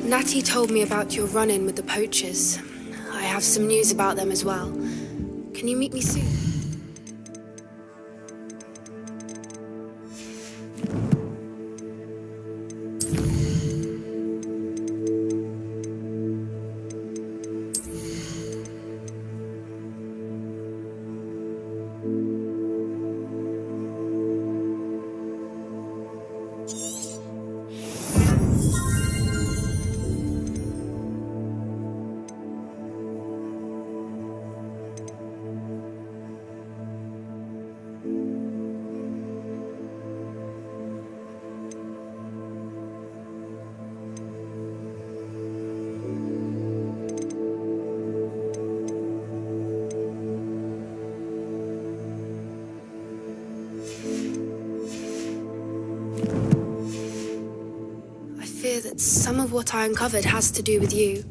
Natty told me about your run-in with the poachers. I have some news about them as well. Can you meet me soon? I fear that some of what I uncovered has to do with you.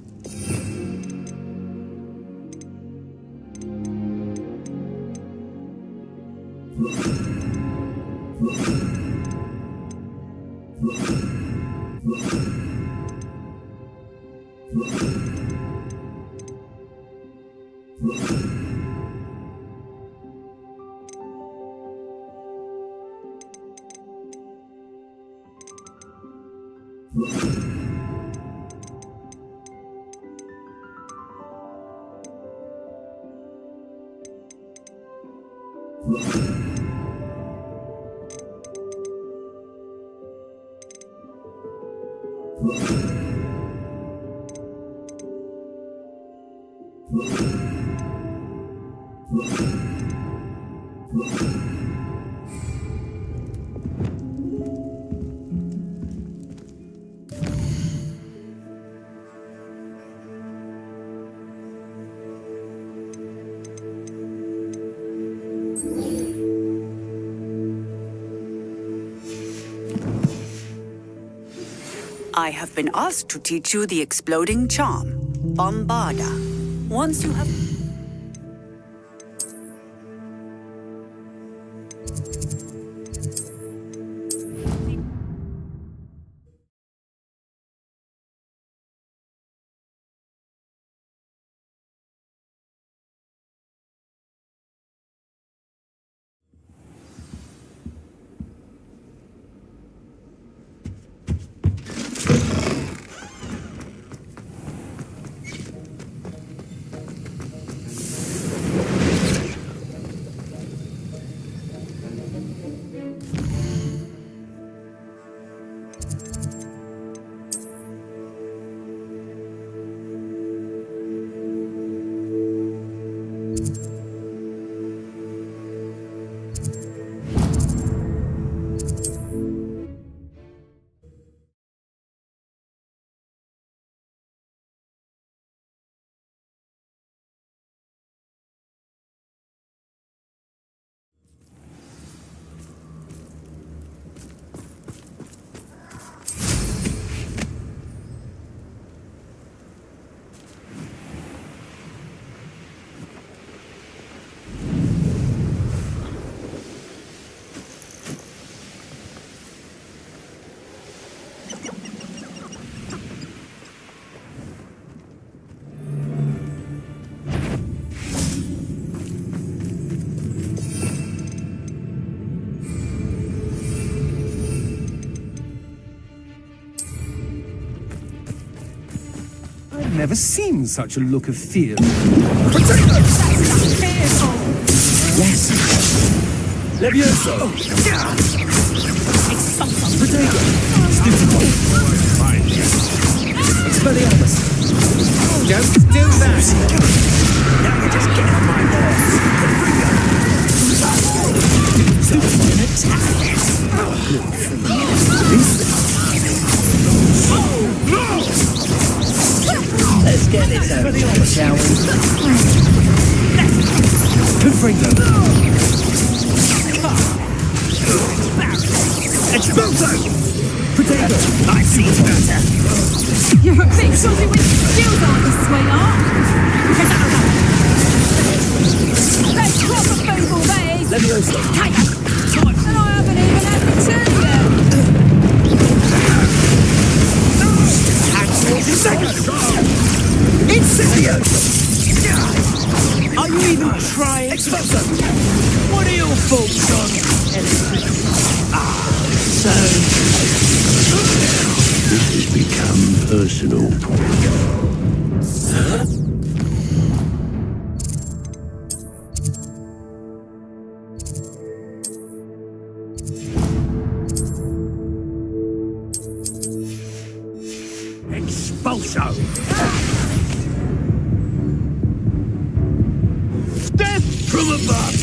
I have been asked to teach you the exploding charm, Bombarda. Once you have... Never seen such a look of fear. Yes. Levioso. Potato. Stiffy. Expelliarmus. Don't do that. Now you're just getting on my nerves. Let's get this over with, shall we? Confringo. Expulso! Potato. I see better. You're a big salty with skills, aren't you, sweetheart? That's proper football, that is. Levioso. And I haven't even had my turn yet. Siccio! Are you even trying? Expulso! What are your thoughts on electricity? So... This has become personal. Expulso! Death From above!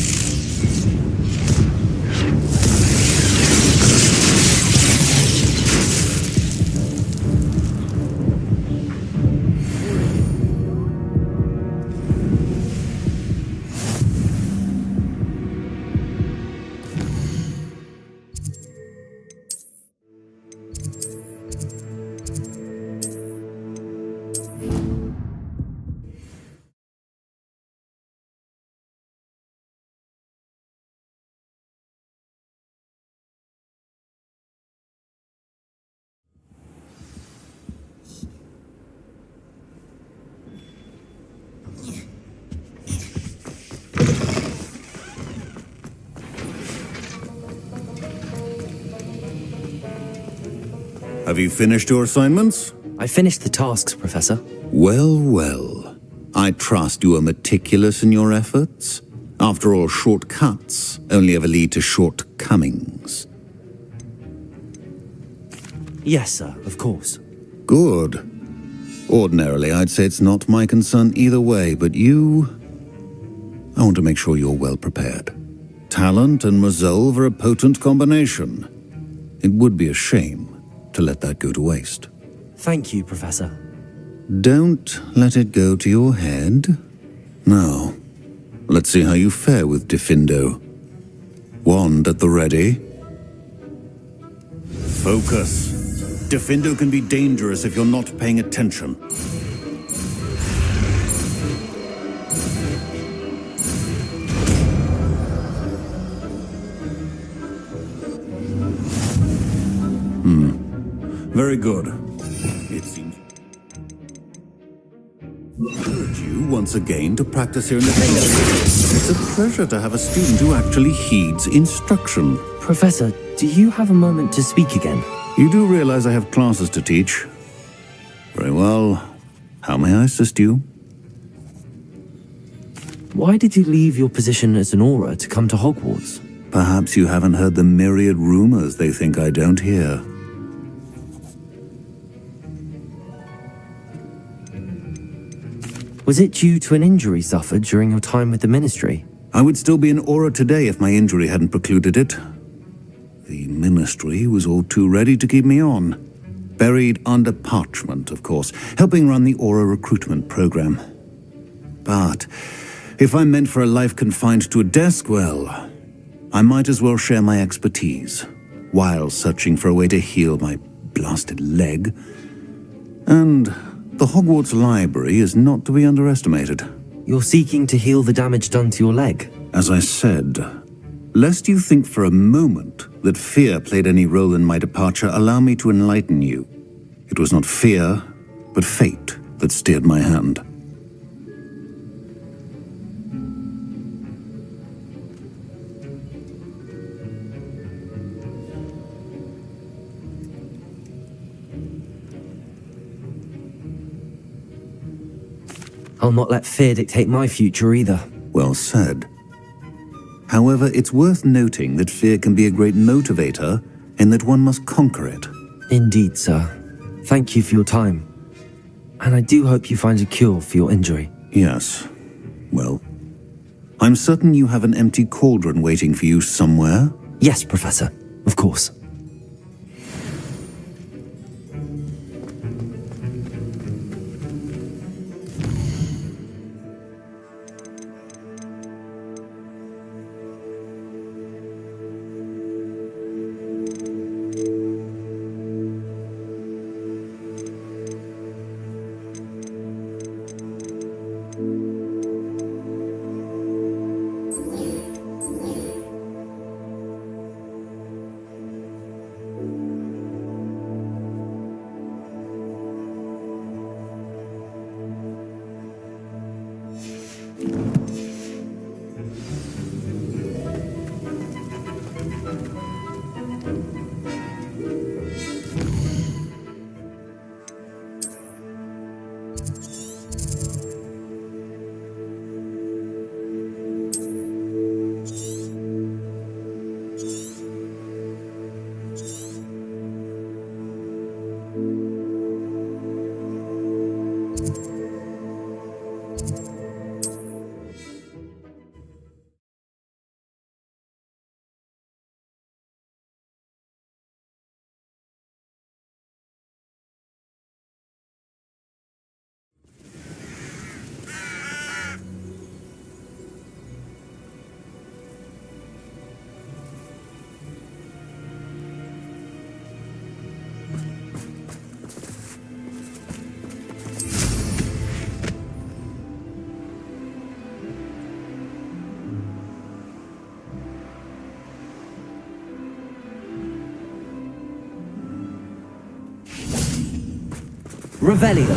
Have you finished your assignments? I finished the tasks, Professor. Well, well. I trust you are meticulous in your efforts. After all, shortcuts only ever lead to shortcomings. Yes, sir, of course. Good. Ordinarily, I'd say it's not my concern either way, but you... I want to make sure you're well prepared. Talent and resolve are a potent combination. It would be a shame to let that go to waste. Thank you, Professor. Don't let it go to your head. Now, let's see how you fare with Diffindo. Wand at the ready. Focus. Diffindo can be dangerous if you're not paying attention. Very good. It seems... urge you once again to practice here in the It's a pleasure to have a student who actually heeds instruction. Professor, do you have a moment to speak again? You do realize I have classes to teach. Very well. How may I assist you? Why did you leave your position as an Auror to come to Hogwarts? Perhaps you haven't heard the myriad rumors they think I don't hear. Was it due to an injury suffered during your time with the Ministry? I would still be an Auror today if my injury hadn't precluded it. The Ministry was all too ready to keep me on. Buried under parchment, of course, helping run the Auror recruitment program. But if I'm meant for a life confined to a desk, well, I might as well share my expertise while searching for a way to heal my blasted leg. And the Hogwarts Library is not to be underestimated. You're seeking to heal the damage done to your leg? As I said, lest you think for a moment that fear played any role in my departure, allow me to enlighten you. It was not fear, but fate that steered my hand. I'll not let fear dictate my future either. Well said. However, it's worth noting that fear can be a great motivator and that one must conquer it. Indeed, sir. Thank you for your time. And I do hope you find a cure for your injury. Yes. Well, I'm certain you have an empty cauldron waiting for you somewhere. Yes, Professor. Of course. Revelio.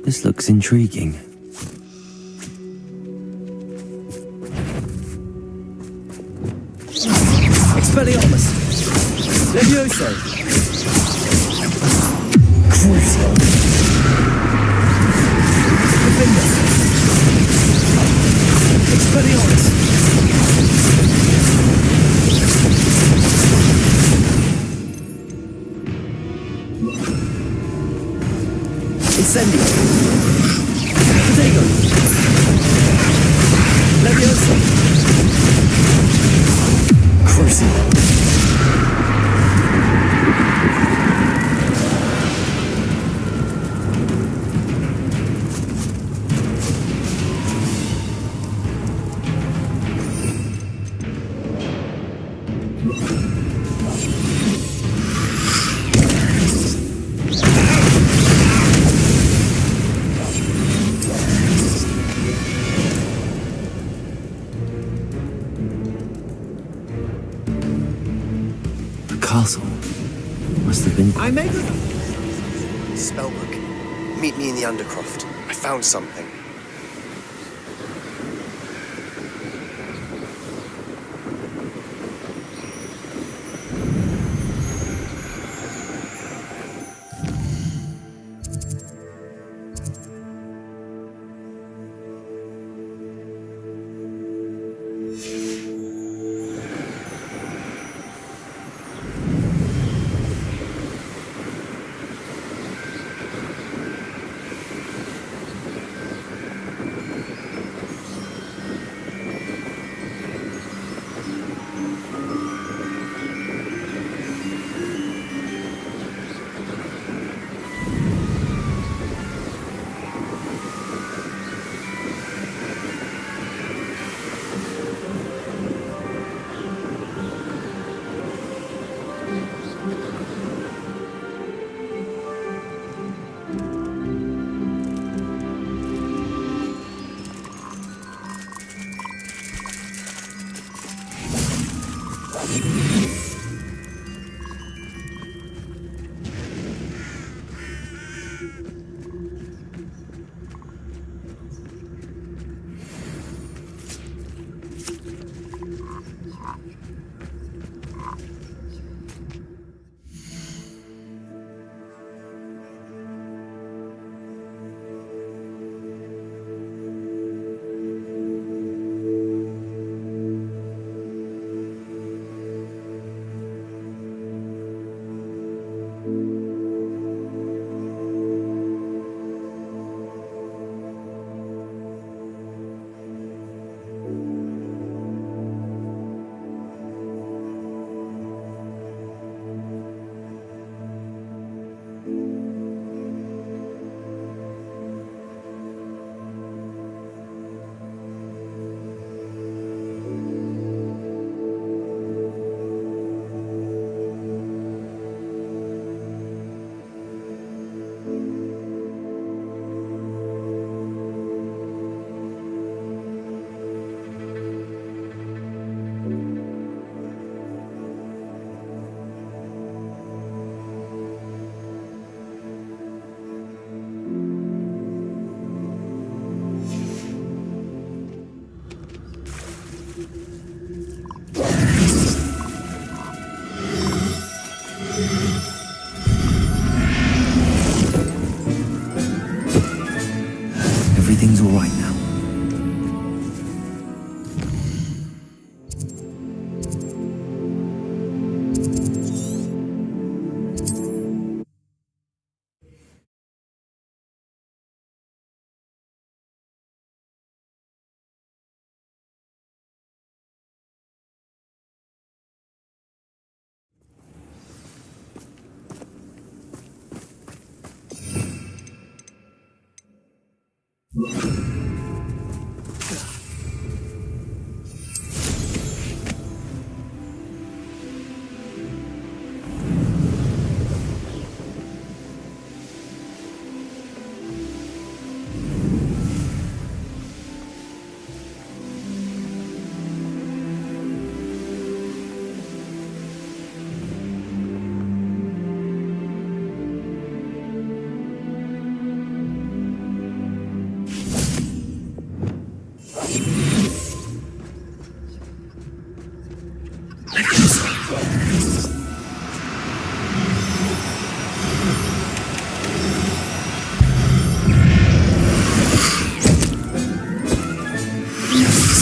This looks intriguing. Expelliarmus! Levioso! Crucio! Defender! Expelliarmus! Incendio! Potato! Levioso! Crucio! The castle must have been. I made it! Spellbook. Meet me in the Undercroft. I found something.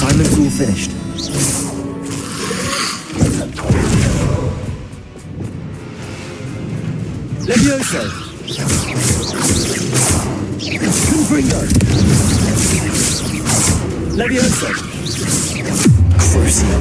Assignment's all finished. Levioso! Confringo! Levioso! Crucio.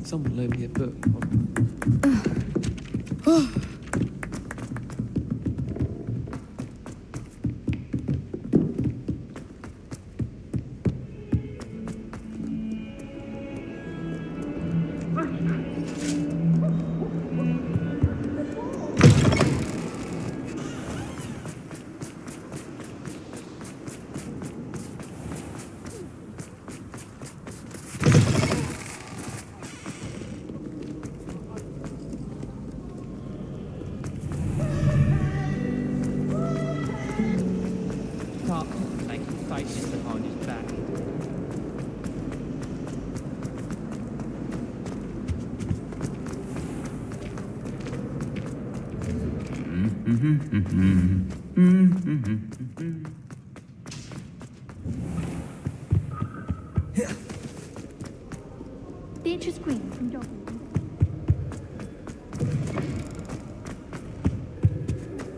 Someone loaned me a book. Beatrice Green from Dublin.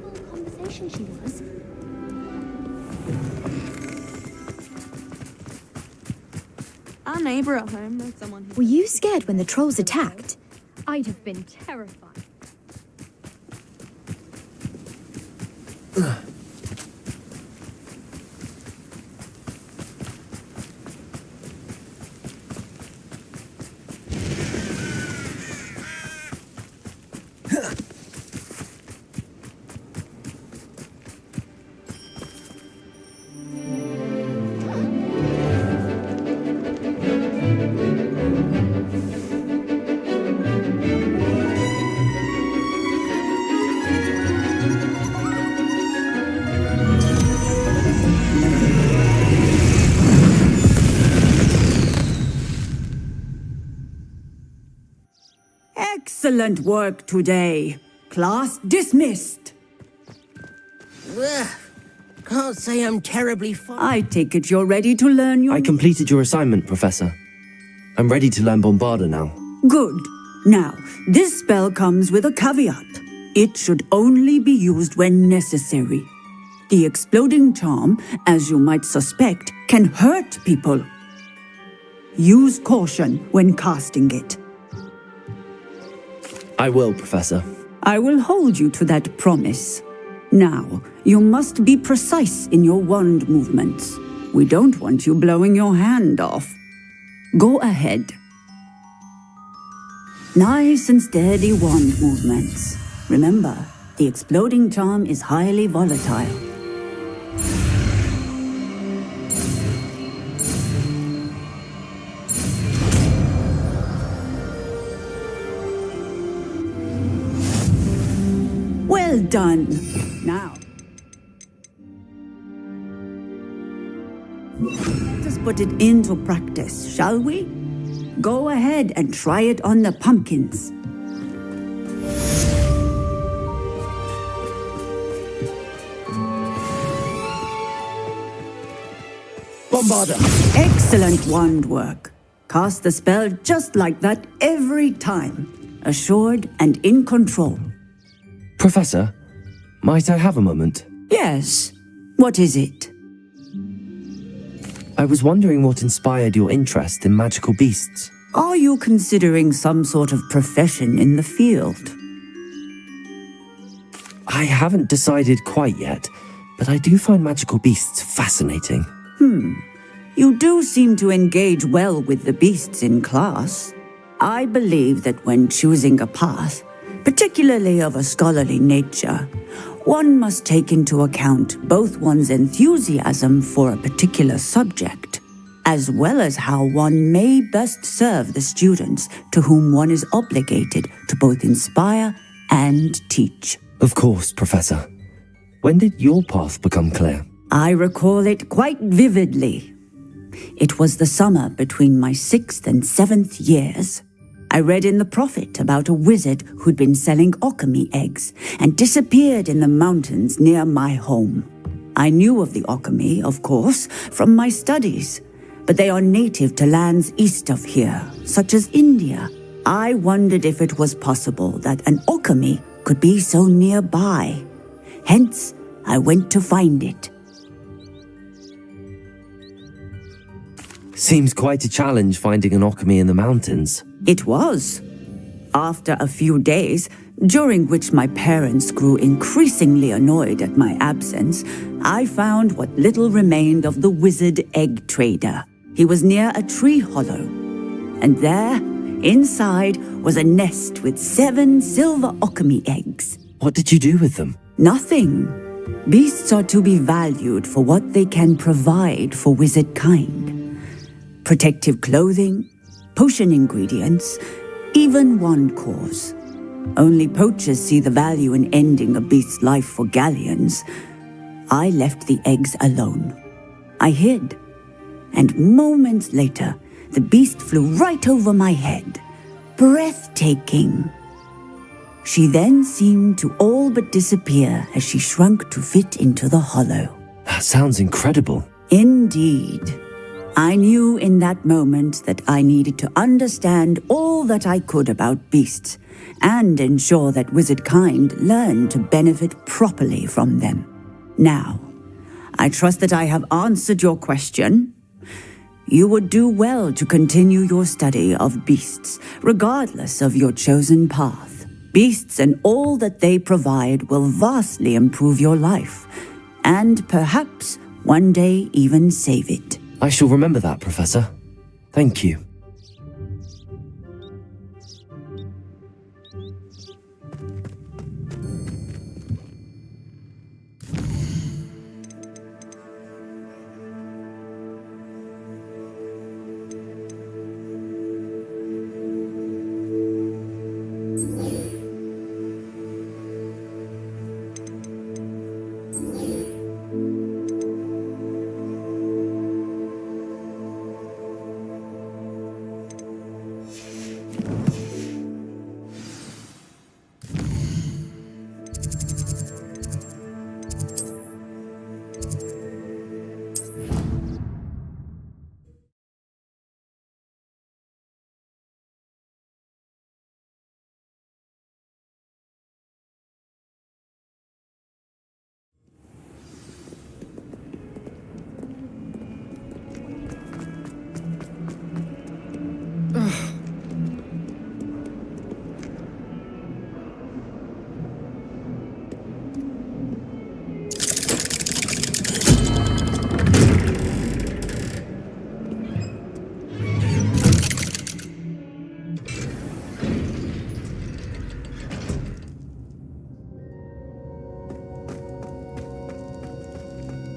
Full conversation she was. Our neighbour at home knows someone who... Were you scared when the trolls attacked? I'd have been terrified. Excellent work today. Class dismissed. Can't say I'm terribly fond. I take it you're ready to learn your... I completed your assignment, Professor. I'm ready to learn Bombarda now. Good. Now, this spell comes with a caveat. It should only be used when necessary. The exploding charm, as you might suspect, can hurt people. Use caution when casting it. I will, Professor. I will hold you to that promise. Now, you must be precise in your wand movements. We don't want you blowing your hand off. Go ahead. Nice and steady wand movements. Remember, the exploding charm is highly volatile. Well done. Now, let us put it into practice, shall we? Go ahead and try it on the pumpkins. Bombarda! Excellent wand work. Cast the spell just like that every time. Assured and in control. Professor, might I have a moment? Yes. What is it? I was wondering what inspired your interest in magical beasts. Are you considering some sort of profession in the field? I haven't decided quite yet, but I do find magical beasts fascinating. You do seem to engage well with the beasts in class. I believe that when choosing a path, particularly of a scholarly nature, one must take into account both one's enthusiasm for a particular subject, as well as how one may best serve the students to whom one is obligated to both inspire and teach. Of course, Professor. When did your path become clear? I recall it quite vividly. It was the summer between my 6th and 7th years. I read in the Prophet about a wizard who'd been selling alchemy eggs and disappeared in the mountains near my home. I knew of the alchemy, of course, from my studies, but they are native to lands east of here, such as India. I wondered if it was possible that an alchemy could be so nearby. Hence, I went to find it. Seems quite a challenge finding an alchemy in the mountains. It was. After a few days, during which my parents grew increasingly annoyed at my absence, I found what little remained of the wizard egg trader. He was near a tree hollow, and there, inside, was a nest with 7 silver alchemy eggs. What did you do with them? Nothing. Beasts are to be valued for what they can provide for wizard kind. Protective clothing, potion ingredients, even wand cores. Only poachers see the value in ending a beast's life for galleons. I left the eggs alone. I hid, and moments later, the beast flew right over my head. Breathtaking. She then seemed to all but disappear as she shrunk to fit into the hollow. That sounds incredible. Indeed. I knew in that moment that I needed to understand all that I could about beasts and ensure that wizard kind learned to benefit properly from them. Now, I trust that I have answered your question. You would do well to continue your study of beasts, regardless of your chosen path. Beasts and all that they provide will vastly improve your life, and perhaps one day even save it. I shall remember that, Professor. Thank you.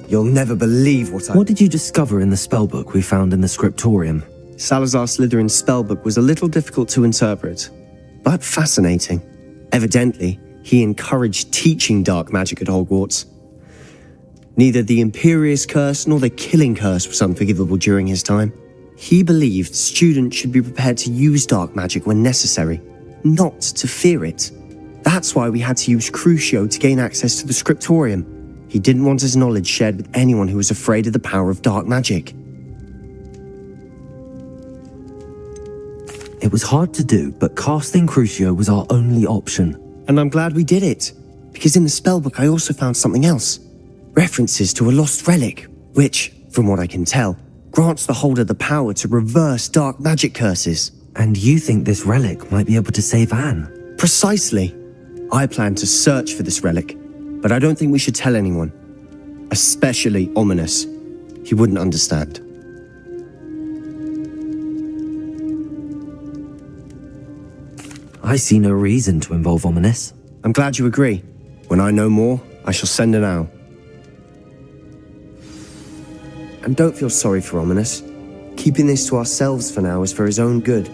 You'll never believe what I... What did you discover in the spellbook we found in the scriptorium? Salazar Slytherin's spellbook was a little difficult to interpret, but fascinating. Evidently, he encouraged teaching dark magic at Hogwarts. Neither the Imperious Curse nor the Killing Curse was unforgivable during his time. He believed students should be prepared to use dark magic when necessary, not to fear it. That's why we had to use Crucio to gain access to the scriptorium. He didn't want his knowledge shared with anyone who was afraid of the power of dark magic. It was hard to do, but casting Crucio was our only option. And I'm glad we did it, because in the spellbook I also found something else. References to a lost relic, which, from what I can tell, grants the holder the power to reverse dark magic curses. And you think this relic might be able to save Anne? Precisely. I plan to search for this relic, but I don't think we should tell anyone. Especially Ominous. He wouldn't understand. I see no reason to involve Ominous. I'm glad you agree. When I know more, I shall send an owl. And don't feel sorry for Ominous. Keeping this to ourselves for now is for his own good.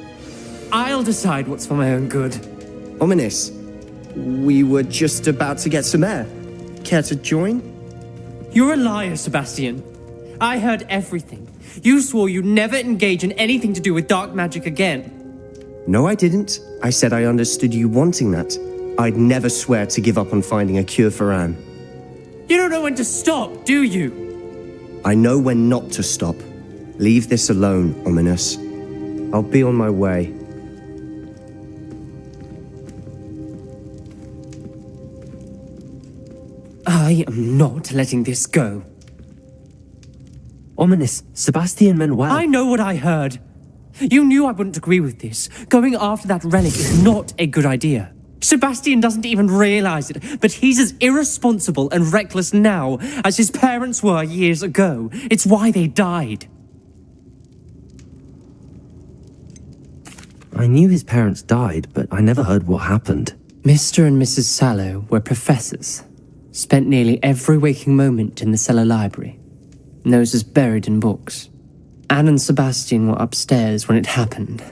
I'll decide what's for my own good. Ominous, we were just about to get some air. Care to join? You're a liar, Sebastian. I heard everything. You swore you'd never engage in anything to do with dark magic again. No, I didn't. I said I understood you wanting that. I'd never swear to give up on finding a cure for Anne. You don't know when to stop, do you? I know when not to stop. Leave this alone, Ominous. I'll be on my way. I am not letting this go. Ominous, Sebastian meant well. I know what I heard. You knew I wouldn't agree with this. Going after that relic is not a good idea. Sebastian doesn't even realize it, but he's as irresponsible and reckless now as his parents were years ago. It's why they died. I knew his parents died, but I never heard what happened. Mr. and Mrs. Sallow were professors. Spent nearly every waking moment in the cellar library. Noses buried in books. Anne and Sebastian were upstairs when it happened.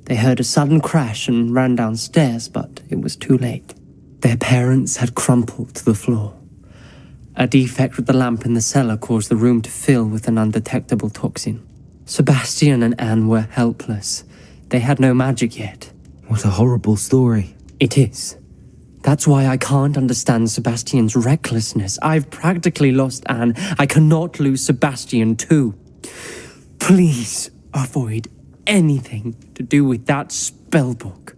They heard a sudden crash and ran downstairs, but it was too late. Their parents had crumpled to the floor. A defect with the lamp in the cellar caused the room to fill with an undetectable toxin. Sebastian and Anne were helpless. They had no magic yet. What a horrible story. It is. That's why I can't understand Sebastian's recklessness. I've practically lost Anne. I cannot lose Sebastian too. Please avoid anything to do with that spellbook.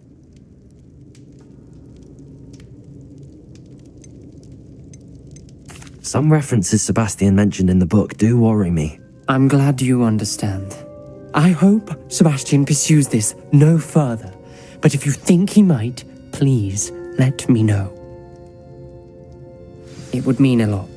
Some references Sebastian mentioned in the book do worry me. I'm glad you understand. I hope Sebastian pursues this no further, but if you think he might, please let me know. It would mean a lot.